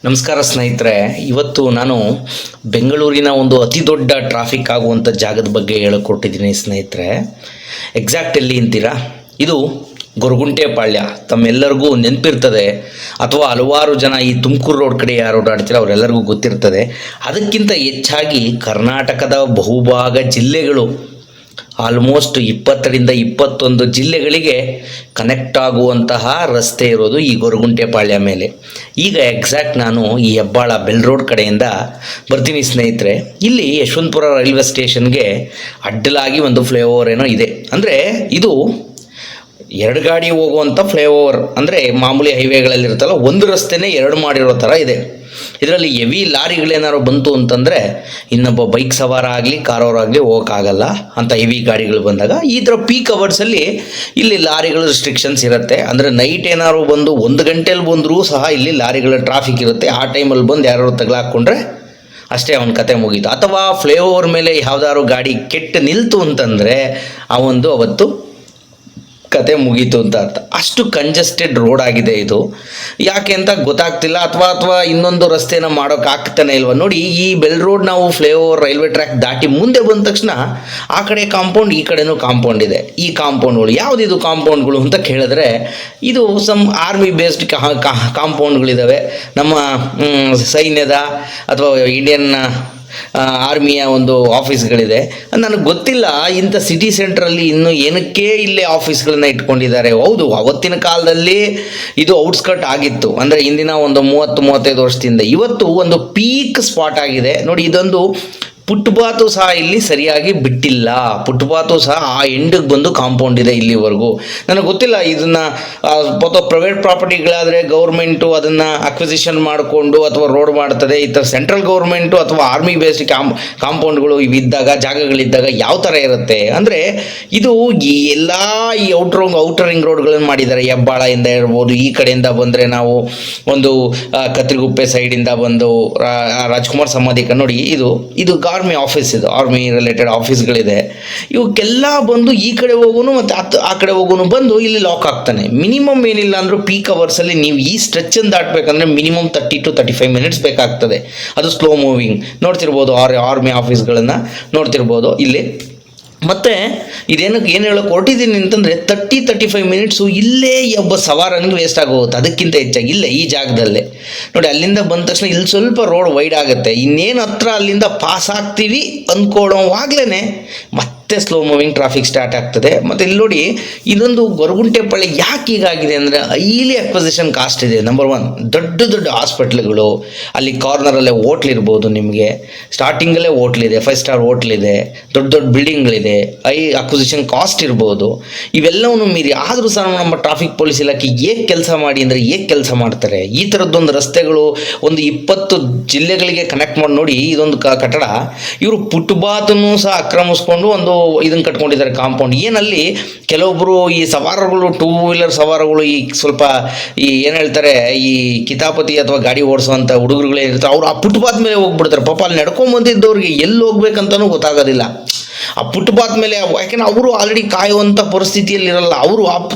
ನಮಸ್ಕಾರ ಸ್ನೇಹಿತರೆ, ಇವತ್ತು ನಾನು ಬೆಂಗಳೂರಿನ ಒಂದು ಅತಿ ದೊಡ್ಡ ಟ್ರಾಫಿಕ್ ಆಗುವಂಥ ಜಾಗದ ಬಗ್ಗೆ ಹೇಳಿಕೊಟ್ಟಿದ್ದೀನಿ ಸ್ನೇಹಿತರೆ. ಎಕ್ಸಾಕ್ಟ್ ಎಲ್ಲಿ ಅಂತೀರಾ? ಇದು ಗೊರಗುಂಟೆಪಾಳ್ಯ. ತಮ್ಮೆಲ್ಲರಿಗೂ ನೆನಪಿರ್ತದೆ, ಅಥವಾ ಹಲವಾರು ಜನ ಈ ತುಮಕೂರು ರೋಡ್ ಕಡೆ ಯಾರು ಓಡಾಡ್ತೀರ ಅವರೆಲ್ಲರಿಗೂ ಗೊತ್ತಿರ್ತದೆ. ಅದಕ್ಕಿಂತ ಹೆಚ್ಚಾಗಿ ಕರ್ನಾಟಕದ ಬಹುಭಾಗ ಜಿಲ್ಲೆಗಳು, ಆಲ್ಮೋಸ್ಟ್ 20ರಿಂದ 21 ಜಿಲ್ಲೆಗಳಿಗೆ ಕನೆಕ್ಟ್ ಆಗುವಂತಹ ರಸ್ತೆ ಇರೋದು ಈ ಗೊರಗುಂಟೆಪಾಳ್ಯ ಮೇಲೆ. ಈಗ ಎಕ್ಸಾಕ್ಟ್ ನಾನು ಈ ಹೆಬ್ಬಾಳ ಬೆಲ್ ರೋಡ್ ಕಡೆಯಿಂದ ಬರ್ತೀನಿ ಸ್ನೇಹಿತರೆ. ಇಲ್ಲಿ ಯಶವಂತಪುರ ರೈಲ್ವೆ ಸ್ಟೇಷನ್ಗೆ ಅಡ್ಡಲಾಗಿ ಒಂದು ಫ್ಲೈಓವರ್ ಏನೋ ಇದೆ. ಅಂದರೆ ಇದು 2 ಗಾಡಿ ಹೋಗುವಂಥ ಫ್ಲೈಓವರ್. ಅಂದರೆ ಮಾಮೂಲಿ ಹೈವೇಗಳಲ್ಲಿರುತ್ತಲ್ಲ, ಒಂದು ರಸ್ತೆನೇ 2 ಮಾಡಿರೋ ಥರ ಇದೆ. ಇದರಲ್ಲಿ ಹೆವಿ ಲಾರಿಗಳೇನಾದ್ರು ಬಂತು ಅಂತಂದರೆ ಇನ್ನೊಬ್ಬ ಬೈಕ್ ಸವಾರ ಆಗಲಿ ಕಾರವರಾಗಲಿ ಹೋಗೋಕ್ಕಾಗಲ್ಲ ಅಂತ ಹೆವಿ ಗಾಡಿಗಳು ಬಂದಾಗ. ಈ ಥರ ಪೀಕ್ ಅವರ್ಸಲ್ಲಿ ಇಲ್ಲಿ ಲಾರಿಗಳ ರಿಸ್ಟ್ರಿಕ್ಷನ್ಸ್ ಇರುತ್ತೆ. ಅಂದರೆ ನೈಟ್ ಏನಾದ್ರು ಬಂದು 1 ಗಂಟೆಯಲ್ಲಿ ಬಂದರೂ ಸಹ ಇಲ್ಲಿ ಲಾರಿಗಳ ಟ್ರಾಫಿಕ್ ಇರುತ್ತೆ. ಆ ಟೈಮಲ್ಲಿ ಬಂದು ಯಾರು ತಗಲಾಕ್ಕೊಂಡ್ರೆ ಅಷ್ಟೇ ಅವನ ಕತೆ ಮುಗೀತು. ಅಥವಾ ಫ್ಲೈಓವರ್ ಮೇಲೆ ಯಾವುದಾದ್ರು ಗಾಡಿ ಕೆಟ್ಟು ನಿಲ್ತು ಅಂತಂದರೆ ಅವತ್ತು ಕತೆ ಮುಗೀತು ಅಂತ ಅರ್ಥ. ಅಷ್ಟು ಕಂಜೆಸ್ಟೆಡ್ ರೋಡ್ ಆಗಿದೆ ಇದು. ಯಾಕೆ ಅಂತ ಗೊತ್ತಾಗ್ತಿಲ್ಲ. ಅಥವಾ ಇನ್ನೊಂದು ರಸ್ತೆನ ಮಾಡೋಕ್ಕಾಗ್ತಾನೆ ಇಲ್ವ ನೋಡಿ. ಈ ಬೆಲ್ ರೋಡ್ ನಾವು ಫ್ಲೈಓವರ್ ರೈಲ್ವೆ ಟ್ರ್ಯಾಕ್ ದಾಟಿ ಮುಂದೆ ಬಂದ ತಕ್ಷಣ ಆ ಕಡೆ ಕಾಂಪೌಂಡ್, ಈ ಕಡೆನೂ ಕಾಂಪೌಂಡ್ ಇದೆ. ಈ ಕಾಂಪೌಂಡ್ಗಳು ಯಾವುದಿದು ಕಾಂಪೌಂಡ್ಗಳು ಅಂತ ಕೇಳಿದ್ರೆ ಇದು ಸಮ್ ಆರ್ಮಿ ಬೇಸ್ಡ್ ಕಾಂಪೌಂಡ್ಗಳಿದ್ದಾವೆ. ನಮ್ಮ ಸೈನ್ಯದ ಅಥವಾ ಇಂಡಿಯನ್ ಆರ್ಮಿಯ ಒಂದು ಆಫೀಸ್ಗಳಿದೆ. ನನಗೆ ಗೊತ್ತಿಲ್ಲ ಇಂಥ ಸಿಟಿ ಸೆಂಟ್ರಲ್ಲಿ ಇನ್ನೂ ಏನಕ್ಕೆ ಇಲ್ಲಿ ಆಫೀಸ್ಗಳನ್ನ ಇಟ್ಕೊಂಡಿದ್ದಾರೆ. ಹೌದು, ಅವತ್ತಿನ ಕಾಲದಲ್ಲಿ ಇದು ಔಟ್ಸ್ಕರ್ಟ್ ಆಗಿತ್ತು. ಅಂದರೆ ಇಂದಿನ ಒಂದು 30-35 ವರ್ಷದಿಂದ ಇವತ್ತು ಒಂದು ಪೀಕ್ ಸ್ಪಾಟ್ ಆಗಿದೆ ನೋಡಿ. ಇದೊಂದು ಫುಟ್ಪಾತು ಸಹ ಇಲ್ಲಿ ಸರಿಯಾಗಿ ಬಿಟ್ಟಿಲ್ಲ. ಫುಟ್ಪಾತು ಸಹ ಆ ಎಂಡಿಗೆ ಬಂದು ಕಾಂಪೌಂಡ್ ಇದೆ ಇಲ್ಲಿವರೆಗೂ. ನನಗೆ ಗೊತ್ತಿಲ್ಲ ಇದನ್ನು ಪ್ರೈವೇಟ್ ಪ್ರಾಪರ್ಟಿಗಳಾದರೆ ಗೌರ್ಮೆಂಟು ಅದನ್ನು ಅಕ್ವಿಸಿಷನ್ ಮಾಡಿಕೊಂಡು ಅಥವಾ ರೋಡ್ ಮಾಡ್ತದೆ. ಈ ಥರ ಸೆಂಟ್ರಲ್ ಗೌರ್ಮೆಂಟು ಅಥವಾ ಆರ್ಮಿ ಬೇಸ್ಡ್ ಕಾಂಪೌಂಡ್ಗಳು ಇವಿದ್ದಾಗ, ಜಾಗಗಳಿದ್ದಾಗ ಯಾವ ಥರ ಇರುತ್ತೆ ಅಂದರೆ ಇದು ಈ ಎಲ್ಲ ಈ ಔಟರ್ ರಿಂಗ್ ರೋಡ್ಗಳನ್ನು ಮಾಡಿದ್ದಾರೆ. ಹೆಬ್ಬಾಳದಿಂದ ಇರ್ಬೋದು, ಈ ಕಡೆಯಿಂದ ಬಂದರೆ ನಾವು ಒಂದು ಕತ್ರಿಗುಪ್ಪೆ ಸೈಡಿಂದ ಬಂದು ರಾಜ್ಕುಮಾರ್ ಸಮಾಧಿ ನೋಡಿ, ಇದು ಆರ್ಮಿ ಆಫೀಸ್, ಇದು ಆರ್ಮಿ ರಿಲೇಟೆಡ್ ಆಫೀಸ್ಗಳಿದೆ. ಇವಕ್ಕೆಲ್ಲ ಬಂದು ಈ ಕಡೆ ಹೋಗೋನು ಮತ್ತು ಆ ಕಡೆ ಹೋಗೋನು ಬಂದು ಇಲ್ಲಿ ಲಾಕ್ ಆಗ್ತಾನೆ. ಮಿನಿಮಮ್ ಏನಿಲ್ಲ ಅಂದರೂ ಪೀಕ್ ಅವರ್ಸಲ್ಲಿ ನೀವು ಈ ಸ್ಟ್ರೆಚ್ಚನ್ನು ದಾಟಬೇಕಂದ್ರೆ ಮಿನಿಮಮ್ 30 to 35 ಮಿನಿಟ್ಸ್ ಬೇಕಾಗ್ತದೆ. ಅದು ಸ್ಲೋ ಮೂವಿಂಗ್ ನೋಡ್ತಿರ್ಬೋದು. ಆರ್ಮಿ ಆಫೀಸ್ಗಳನ್ನು ನೋಡ್ತಿರ್ಬೋದು ಇಲ್ಲಿ. ಮತ್ತು ಏನು ಹೇಳೋಕೆ ಹೊರಟಿದ್ದೀನಿ ಅಂತಂದರೆ 30-35 ಮಿನಿಟ್ಸು ಇಲ್ಲೇ ಒಬ್ಬ ಸವಾರನಿಗೆ ವೇಸ್ಟ್ ಆಗೋಗುತ್ತೆ. ಅದಕ್ಕಿಂತ ಹೆಚ್ಚಾಗಿ ಇಲ್ಲೇ ಈ ಜಾಗದಲ್ಲೇ ನೋಡಿ. ಅಲ್ಲಿಂದ ಬಂದ ತಕ್ಷಣ ಇಲ್ಲಿ ಸ್ವಲ್ಪ ರೋಡ್ ವೈಡ್ ಆಗುತ್ತೆ. ಇನ್ನೇನು ಹತ್ರ ಅಲ್ಲಿಂದ ಪಾಸ್ ಆಗ್ತೀವಿ ಅಂದ್ಕೊಳ್ಳೋವಾಗಲೇ ಮತ್ತೆ ಸ್ಲೋ ಮೂವಿಂಗ್ ಟ್ರಾಫಿಕ್ ಸ್ಟಾರ್ಟ್ ಆಗ್ತದೆ. ಮತ್ತು ಇಲ್ಲಿ ನೋಡಿ, ಇದೊಂದು ಗೊರಗುಂಟೆಪಾಳ್ಯ ಯಾಕೆ ಹೀಗಾಗಿದೆ ಅಂದರೆ ಹೈಲಿ ಅಕ್ವಿಸಿಷನ್ ಕಾಸ್ಟ್ ಇದೆ. ನಂಬರ್ 1, ದೊಡ್ಡ ಹಾಸ್ಪಿಟ್ಲ್ಗಳು, ಅಲ್ಲಿ ಕಾರ್ನರಲ್ಲೇ ಹೋಟ್ಲಿರ್ಬೋದು. ನಿಮಗೆ ಸ್ಟಾರ್ಟಿಂಗಲ್ಲೇ ಹೋಟ್ಲಿದೆ, 5 ಸ್ಟಾರ್ ಹೋಟ್ಲಿದೆ, ದೊಡ್ಡ ಬಿಲ್ಡಿಂಗ್ಗಳಿದೆ, ಹೈ ಅಕ್ವಿಸಿಷನ್ ಕಾಸ್ಟ್ ಇರ್ಬೋದು. ಇವೆಲ್ಲವನ್ನು ಮೀರಿ ಆದರೂ ಸಹ ನಮ್ಮ ಟ್ರಾಫಿಕ್ ಪೊಲೀಸ್ ಇಲಾಖೆ ಹೇಗೆ ಕೆಲಸ ಮಾಡಿ ಅಂದರೆ ಹೇಗೆ ಕೆಲಸ ಮಾಡ್ತಾರೆ. ಈ ಥರದ್ದೊಂದು ರಸ್ತೆಗಳು ಒಂದು 20 ಜಿಲ್ಲೆಗಳಿಗೆ ಕನೆಕ್ಟ್ ಮಾಡಿ ನೋಡಿ. ಇದೊಂದು ಕಟ್ಟಡ ಇವರು ಫುಟ್ಪಾತನ್ನು ಸಹ ಆಕ್ರಮಿಸ್ಕೊಂಡು ಒಂದು ಇದನ್ನು ಕಟ್ಕೊಂಡಿದ್ದಾರೆ, ಕಾಂಪೌಂಡ್. ಏನಲ್ಲಿ ಕೆಲವೊಬ್ಬರು ಈ ಸವಾರಗಳು, 2 ವೀಲರ್ ಸವಾರಗಳು, ಈ ಸ್ವಲ್ಪ ಈ ಏನು ಹೇಳ್ತಾರೆ, ಈ ಕಿತಾಪತಿ ಅಥವಾ ಗಾಡಿ ಓಡಿಸುವಂಥ ಹುಡುಗರುಗಳೇನಿರ್ತಾರೆ, ಅವರು ಆ ಫುಟ್ಪಾತ್ ಮೇಲೆ ಹೋಗ್ಬಿಡ್ತಾರೆ. ಪಾಪ ಅಲ್ಲಿ ನಡ್ಕೊಂಬಂದಿದ್ದವ್ರಿಗೆ ಎಲ್ಲಿ ಹೋಗ್ಬೇಕಂತನೂ ಗೊತ್ತಾಗೋದಿಲ್ಲ ಆ ಫುಟ್ಪಾತ್ ಮೇಲೆ. ಯಾಕೆಂದ್ರೆ ಅವರು ಆಲ್ರೆಡಿ ಕಾಯುವಂಥ ಪರಿಸ್ಥಿತಿಯಲ್ಲಿರಲ್ಲ. ಅವರು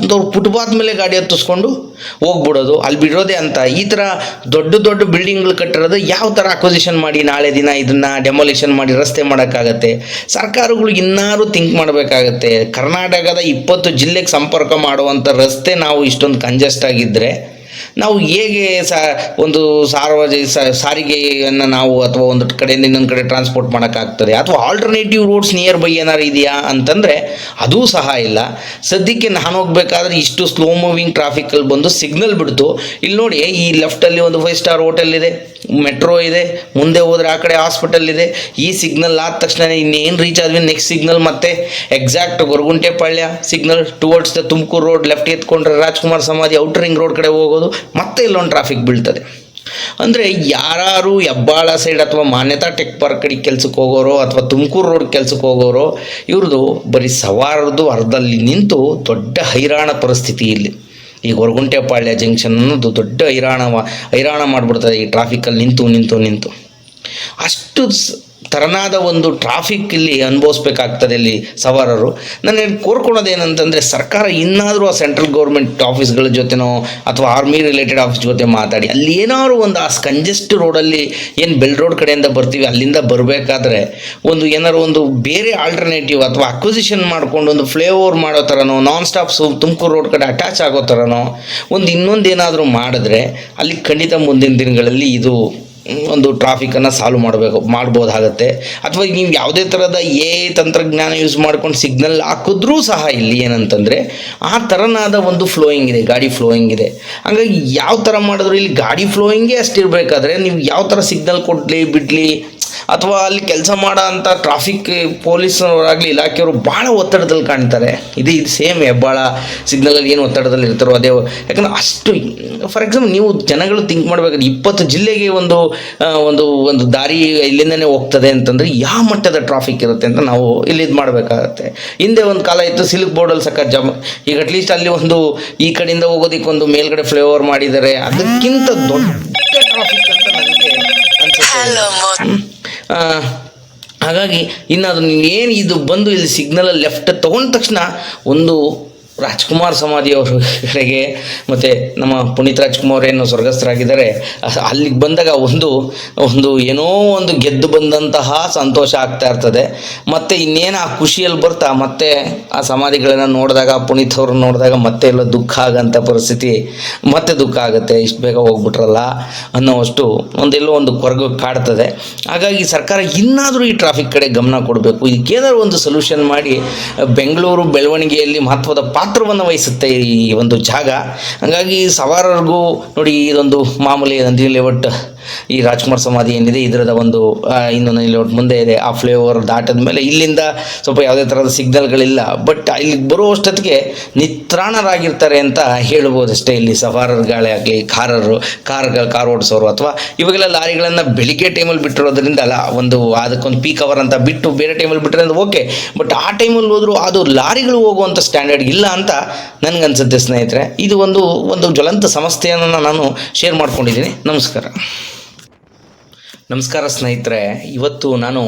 ಫುಟ್ಪಾತ್ ಮೇಲೆ ಗಾಡಿ ಹತ್ತಿಸ್ಕೊಂಡು ಹೋಗ್ಬಿಡೋದು, ಅಲ್ಲಿ ಬಿಡೋದೇ ಅಂತ. ಈ ಥರ ದೊಡ್ಡ ಬಿಲ್ಡಿಂಗ್ಗಳು ಕಟ್ಟಿರೋದು ಯಾವ ಥರ ಅಕ್ವಿಸಿಷನ್ ಮಾಡಿ ನಾಳೆ ದಿನ ಇದನ್ನು ಡೆಮೊಲಿಷನ್ ಮಾಡಿ ರಸ್ತೆ ಮಾಡೋಕ್ಕಾಗತ್ತೆ. ಸರ್ಕಾರಗಳು ಇನ್ನಾರು ಥಿಂಕ್ ಮಾಡಬೇಕಾಗತ್ತೆ. ಕರ್ನಾಟಕದ 20 ಜಿಲ್ಲೆಗೆ ಸಂಪರ್ಕ ಮಾಡುವಂಥ ರಸ್ತೆ ನಾವು ಇಷ್ಟೊಂದು ಕಂಜೆಸ್ಟ್ ಆಗಿದ್ದರೆ ನಾವು ಹೇಗೆ ಒಂದು ಸಾರಿಗೆಯನ್ನು ನಾವು ಅಥವಾ ಒಂದು ಕಡೆಯಿಂದ ಇನ್ನೊಂದು ಕಡೆ ಟ್ರಾನ್ಸ್ಪೋರ್ಟ್ ಮಾಡೋಕ್ಕಾಗ್ತದೆ. ಅಥವಾ ಆಲ್ಟರ್ನೇಟಿವ್ ರೋಡ್ಸ್ ನಿಯರ್ ಬೈ ಏನಾರು ಇದೆಯಾ ಅಂತಂದರೆ ಅದೂ ಸಹ ಇಲ್ಲ. ಸದ್ಯಕ್ಕೆ ನಾನು ಹೋಗ್ಬೇಕಾದ್ರೆ ಇಷ್ಟು ಸ್ಲೋ ಮೂವಿಂಗ್ ಟ್ರಾಫಿಕಲ್ಲಿ ಬಂದು ಸಿಗ್ನಲ್ ಬಿಡ್ತು. ಇಲ್ಲಿ ನೋಡಿ, ಈ ಲೆಫ್ಟಲ್ಲಿ ಒಂದು 5 ಸ್ಟಾರ್ ಹೋಟೆಲ್ ಇದೆ, ಮೆಟ್ರೋ ಇದೆ, ಮುಂದೆ ಹೋದರೆ ಆ ಕಡೆ ಹಾಸ್ಪಿಟಲ್ ಇದೆ. ಈ ಸಿಗ್ನಲ್ ಆದ ತಕ್ಷಣ ಇನ್ನೇನು ರೀಚ್ ಆದ್ವಿ ನೆಕ್ಸ್ಟ್ ಸಿಗ್ನಲ್ ಮತ್ತೆ exact Goraguntepalya signal towards the Tumakuru road. Left ಎತ್ಕೊಂಡ್ರೆ Rajkumar Samadhi outer ring road ಕಡೆ ಹೋಗೋದು, ಮತ್ತೆ ಇಲ್ಲೊಂದು ಟ್ರಾಫಿಕ್ ಬೀಳ್ತದೆ. ಅಂದರೆ ಯಾರು ಹೆಬ್ಬಾಳ ಸೈಡ್ ಅಥವಾ ಮಾನ್ಯತಾ ಟೆಕ್ ಪಾರ್ಕ್ ಕಡೆ ಕೆಲ್ಸಕ್ಕೆ ಹೋಗೋರು ಅಥವಾ ತುಮಕೂರು ರೋಡ್ ಕೆಲ್ಸಕ್ಕೆ ಹೋಗೋರು, ಇವ್ರದ್ದು ಬರೀ ಸವಾರದ್ದು ಅರ್ಧಲ್ಲಿ ನಿಂತು ದೊಡ್ಡ ಹೈರಾಣ ಪರಿಸ್ಥಿತಿ ಇಲ್ಲಿ. ಈ ಗೊರಗುಂಟೆಪಾಳ್ಯ ಜಂಕ್ಷನ್ ಅನ್ನೋದು ದೊಡ್ಡ ಹೈರಾಣ ಮಾಡಿಬಿಡ್ತದೆ ಈ ಟ್ರಾಫಿಕಲ್ಲಿ ನಿಂತು. ಅಷ್ಟು ತರನಾದ ಒಂದು ಟ್ರಾಫಿಕ್ ಇಲ್ಲಿ ಅನುಭವಿಸ್ಬೇಕಾಗ್ತದೆ ಇಲ್ಲಿ ಸವಾರರು. ನಾನು ಕೋರ್ಕೊಳೋದೇನಂತಂದರೆ ಸರ್ಕಾರ ಇನ್ನಾದರೂ ಆ ಸೆಂಟ್ರಲ್ ಗೌರ್ಮೆಂಟ್ ಆಫೀಸ್ಗಳ ಜೊತೆನೋ ಅಥವಾ ಆರ್ಮಿ ರಿಲೇಟೆಡ್ ಆಫೀಸ್ ಜೊತೆ ಮಾತಾಡಿ ಅಲ್ಲಿ ಏನಾದ್ರು ಒಂದು ಆ ಕಂಜೆಸ್ಟ್ ರೋಡಲ್ಲಿ ಏನು ಬೆಲ್ ರೋಡ್ ಕಡೆಯಿಂದ ಬರ್ತೀವಿ ಅಲ್ಲಿಂದ ಬರಬೇಕಾದ್ರೆ ಒಂದು ಏನಾದ್ರು ಒಂದು ಬೇರೆ ಆಲ್ಟರ್ನೇಟಿವ್ ಅಥವಾ ಅಕ್ವಿಸಿಷನ್ ಮಾಡ್ಕೊಂಡು ಒಂದು ಫ್ಲೈ ಓವರ್ ಮಾಡೋ ಥರನೋ ನಾನ್ ಸ್ಟಾಪ್ ತುಮಕೂರು ರೋಡ್ ಕಡೆ ಅಟ್ಯಾಚ್ ಆಗೋ ಥರನೋ ಇನ್ನೊಂದು ಏನಾದರೂ ಮಾಡಿದ್ರೆ ಅಲ್ಲಿ ಖಂಡಿತ ಮುಂದಿನ ದಿನಗಳಲ್ಲಿ ಇದು ಒಂದು ಟ್ರಾಫಿಕನ್ನು ಸಾಲ್ವ್ ಮಾಡ್ಬೋದಾಗತ್ತೆ. ಅಥವಾ ನೀವು ಯಾವುದೇ ಥರದ ತಂತ್ರಜ್ಞಾನ ಯೂಸ್ ಮಾಡ್ಕೊಂಡು ಸಿಗ್ನಲ್ ಹಾಕಿದ್ರೂ ಸಹ ಇಲ್ಲಿ ಏನಂತಂದರೆ ಆ ಥರನಾದ ಒಂದು ಫ್ಲೋಯಿಂಗ್ ಇದೆ, ಗಾಡಿ ಫ್ಲೋಯಿಂಗ್ ಇದೆ. ಹಾಗಾಗಿ ಯಾವ ಥರ ಮಾಡಿದ್ರು ಇಲ್ಲಿ ಗಾಡಿ ಫ್ಲೋಯಿಂಗೇ ಅಷ್ಟಿರಬೇಕಾದ್ರೆ ನೀವು ಯಾವ ಥರ ಸಿಗ್ನಲ್ ಕೊಡಲಿ ಬಿಡಲಿ ಅಥವಾ ಅಲ್ಲಿ ಕೆಲಸ ಮಾಡೋ ಅಂಥ ಟ್ರಾಫಿಕ್ ಪೊಲೀಸ್ನವರಾಗಲಿ ಇಲಾಖೆಯವರು ಭಾಳ ಒತ್ತಡದಲ್ಲಿ ಕಾಣ್ತಾರೆ. ಇದು ಸೇಮ್ ಹೆಬ್ಬಾಳ ಸಿಗ್ನಲಲ್ಲಿ ಏನು ಒತ್ತಡದಲ್ಲಿ ಇರ್ತಾರೋ ಅದೇ. ಯಾಕಂದರೆ ಅಷ್ಟು ಫಾರ್ ಎಕ್ಸಾಂಪಲ್ ನೀವು ಜನಗಳು ಥಿಂಕ್ ಮಾಡಬೇಕಾದ್ರೆ 20 ಜಿಲ್ಲೆಗೆ ಒಂದು ಒಂದು ಒಂದು ದಾರಿ ಇಲ್ಲಿಂದನೇ ಹೋಗ್ತದೆ ಅಂತಂದರೆ ಯಾವ ಮಟ್ಟದ ಟ್ರಾಫಿಕ್ ಇರುತ್ತೆ ಅಂತ ನಾವು ಇಲ್ಲಿ ಇದು ಮಾಡಬೇಕಾಗತ್ತೆ. ಹಿಂದೆ ಒಂದು ಕಾಲ ಇತ್ತು ಸಿಲ್ಕ್ ಬೋರ್ಡಲ್ಲಿ ಸಕ್ಕ ಈಗ ಅಟ್ಲೀಸ್ಟ್ ಅಲ್ಲಿ ಈ ಕಡೆಯಿಂದ ಹೋಗೋದಕ್ಕೊಂದು ಮೇಲ್ಗಡೆ ಫ್ಲೈ ಓವರ್ ಮಾಡಿದ್ದಾರೆ. ಅದಕ್ಕಿಂತ ದೊಡ್ಡ ಟ್ರಾಫಿಕ್ ಅಂತ ನನಗೆ ಅನ್ಸುತ್ತೆ. ಹಾಗಾಗಿ ಇನ್ನು ಏನು ಇದು ಬಂದು ಇಲ್ಲಿ ಸಿಗ್ನಲಲ್ಲಿ ಲೆಫ್ಟ್ ತೊಗೊಂಡ ತಕ್ಷಣ ಒಂದು ರಾಜ್ಕುಮಾರ್ ಸಮಾಧಿಯವರಿಗೆ ಮತ್ತು ನಮ್ಮ ಪುನೀತ್ ರಾಜ್ಕುಮಾರ್ ಏನು ಸ್ವರ್ಗಸ್ಥರಾಗಿದ್ದಾರೆ ಅಲ್ಲಿಗೆ ಬಂದಾಗ ಒಂದು ಏನೋ ಒಂದು ಗೆದ್ದು ಬಂದಂತಹ ಸಂತೋಷ ಆಗ್ತಾ ಇರ್ತದೆ. ಮತ್ತು ಇನ್ನೇನು ಆ ಖುಷಿಯಲ್ಲಿ ಬರ್ತಾ ಮತ್ತೆ ಆ ಸಮಾಧಿಗಳನ್ನು ನೋಡಿದಾಗ ಪುನೀತ್ ಅವ್ರನ್ನ ನೋಡಿದಾಗ ಮತ್ತೆ ಎಲ್ಲ ದುಃಖ ಆಗೋಂಥ ಪರಿಸ್ಥಿತಿ ಮತ್ತೆ ದುಃಖ ಆಗುತ್ತೆ. ಇಷ್ಟು ಬೇಗ ಹೋಗ್ಬಿಟ್ರಲ್ಲ ಅನ್ನೋವಷ್ಟು ಒಂದೆಲ್ಲೋ ಒಂದು ಕೊರಗು ಕಾಡ್ತದೆ. ಹಾಗಾಗಿ ಸರ್ಕಾರ ಇನ್ನಾದರೂ ಈ ಟ್ರಾಫಿಕ್ ಕಡೆ ಗಮನ ಕೊಡಬೇಕು. ಇದಕ್ಕೇನಾದ್ರು ಒಂದು ಸೊಲ್ಯೂಷನ್ ಮಾಡಿ ಬೆಂಗಳೂರು ಬೆಳವಣಿಗೆಯಲ್ಲಿ ಮಹತ್ವದ ಪಾತ್ರವನ್ನು ವಹಿಸುತ್ತೆ ಈ ಒಂದು ಜಾಗ. ಹಾಗಾಗಿ ಸವಾರರಿಗೂ ನೋಡಿ ಇದೊಂದು ಮಾಮೂಲಿ ನಂದಿನಿ ಲೇಔಟ್ ಈ ರಾಜ್ಕುಮಾರ್ ಸಮಾಧಿ ಏನಿದೆ ಇದರದ ಒಂದು ಇನ್ನೊಂದು ಲೇಔಟ್ ಮುಂದೆ ಇದೆ. ಆ ಫ್ಲೈ ಓವರ್ ದಾಟದ ಮೇಲೆ ಇಲ್ಲಿಂದ ಸ್ವಲ್ಪ ಯಾವುದೇ ಥರದ ಸಿಗ್ನಲ್ಗಳಿಲ್ಲ. ಬಟ್ ಇಲ್ಲಿಗೆ ಬರುವಷ್ಟೊತ್ತಿಗೆ ನಿತ್ರಾಣರಾಗಿರ್ತಾರೆ ಅಂತ ಹೇಳ್ಬೋದಷ್ಟೇ. ಇಲ್ಲಿ ಸವಾರರುಗಳೇ ಆಗಲಿ ಕಾರ್ ಓಡಿಸೋರು ಅಥವಾ ಇವಾಗೆಲ್ಲ ಲಾರಿಗಳನ್ನು ಬೆಳಿಗ್ಗೆ ಟೈಮಲ್ಲಿ ಬಿಟ್ಟಿರೋದ್ರಿಂದ ಅದಕ್ಕೊಂದು ಪೀಕ್ ಅವರ್ ಅಂತ ಬಿಟ್ಟು ಬೇರೆ ಟೈಮಲ್ಲಿ ಬಿಟ್ಟರೆ ಅದು ಓಕೆ. ಬಟ್ ಆ ಟೈಮಲ್ಲಿ ಹೋದರೂ ಅದು ಲಾರಿಗಳು ಹೋಗುವಂಥ ಸ್ಟ್ಯಾಂಡರ್ಡ್ ಇಲ್ಲ ಅಂತ ನನಗನ್ಸುತ್ತೆ ಸ್ನೇಹಿತರೆ. ಇದು ಒಂದು ಜ್ವಲಂತ ಸಮಸ್ಯೆಯನ್ನು ನಾನು ಶೇರ್ ಮಾಡ್ಕೊಂಡಿದ್ದೀನಿ. ನಮಸ್ಕಾರ ಸ್ನೇಹಿತರೆ. ಇವತ್ತು ನಾನು